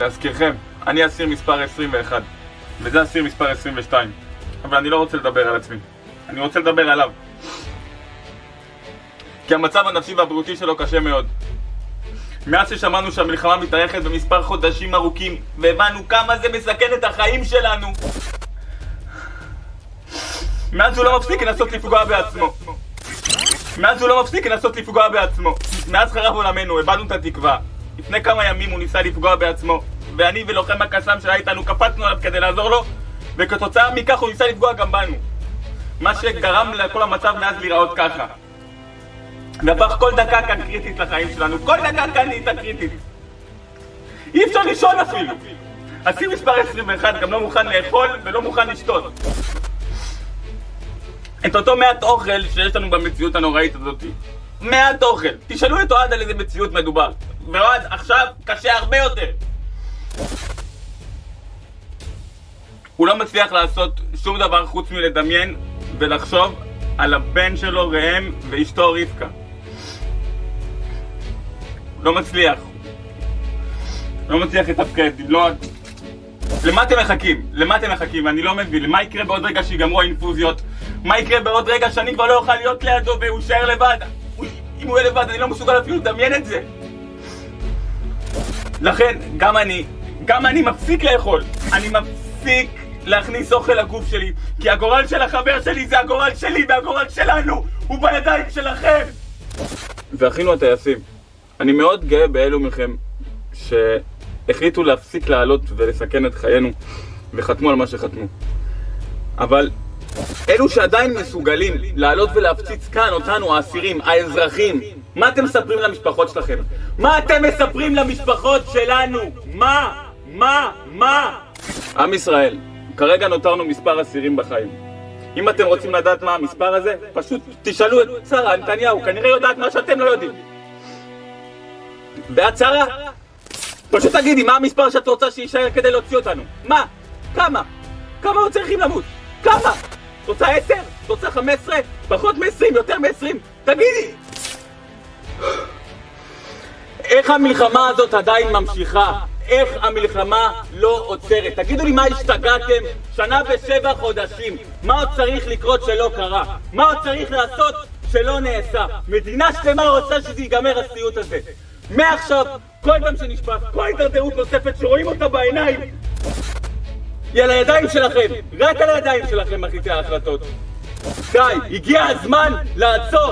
להזכירכם, אני אסיר מספר 21, וזה אסיר מספר 22. אבל אני לא רוצה לדבר על עצמי, אני רוצה לדבר עליו. כי המצב הנפשי והבריאותי שלו קשה מאוד. מאז ששמענו שהמלחמה מתארכת במספר חודשים ארוכים, והבנו כמה זה מסכן את החיים שלנו, מאז הוא לא מפסיק לנסות לפגוע בעצמו. מאז חרב עולמנו, הבנו את התקווה. לפני כמה ימים הוא ניסה לפגוע בעצמו, ואני ולוחם הקסאם שהיה איתנו קפצנו עליו כדי לעזור לו, וכתוצאה מכך הוא ניסה לפגוע גם בנו. מה שגרם לכל המצב מאז להיראות ככה. והפך כל דקה כאן קריטית לחיים שלנו. כל דקה כאן נהייתה קריטית. אי אפשר לישון אפילו. אסיר מספר 21 גם לא מוכן לאכול ולא מוכן לשתות. את אותו מעט אוכל שיש לנו במציאות הנוראית הזאת. מעט אוכל. תשאלו את אוהד על איזה מציאות מדובר. ואוהד עכשיו קשה הרבה יותר. הוא לא מצליח לעשות שום דבר חוץ מלדמיין ולחשוב על הבן שלו ראם ואשתו רבקה. לא מצליח לתפקד. למה אתם מחכים? אני לא מבין. מה יקרה בעוד רגע שיגמרו האינפוזיות? מה יקרה בעוד רגע שאני כבר לא אוכל להיות לידו והוא יישאר לבד? אם הוא יהיה לבד אני לא מסוגל אפילו לדמיין את זה. לכן גם אני מפסיק לאכול. אני מפסיק להכניס אוכל לגוף שלי, כי הגורל של החבר שלי זה הגורל שלי, והגורל שלנו הוא בידיים שלכם. ואחינו הטייסים, אני מאוד גאה באלו מכם שהחליטו להפסיק לעלות ולסכן את חיינו וחתמו על מה שחתמו. אבל אלו שעדיין מסוגלים לעלות ולהפציץ כאן אותנו, האסירים, האזרחים, מה אתם מספרים למשפחות שלכם? מה אתם מספרים למשפחות שלנו? מה? עם ישראל, כרגע נותרנו מספר אסירים בחיים. אם אתם רוצים לדעת מה המספר הזה, פשוט תשאלו את שרה נתניהו, כנראה יודעת מה שאתם לא יודעים. ואת שרה, פשוט תגידי מה המספר שאת רוצה שישאר כדי להוציא אותנו. מה? כמה עוד צריכים למות? כמה? רוצה 10? רוצה 15? פחות מ-20? יותר מ-20? תגידי! איך המלחמה הזאת עדיין ממשיכה? איך המלחמה לא עוצרת? תגידו לי, מה השתגעתם? 1 ו7 חודשים. מה עוד צריך לקרות שלא קרה? מה עוד צריך לעשות שלא נעשה? מדינה שלמה רוצה שזה ייגמר הסיוט הזה. מעכשיו, כל דם שנשפט, כל התדרדרות נוספת שרואים אותה בעיניים, היא על הידיים שלכם. רק על הידיים שלכם מחליטי ההחלטות. די, הגיע הזמן לעצור.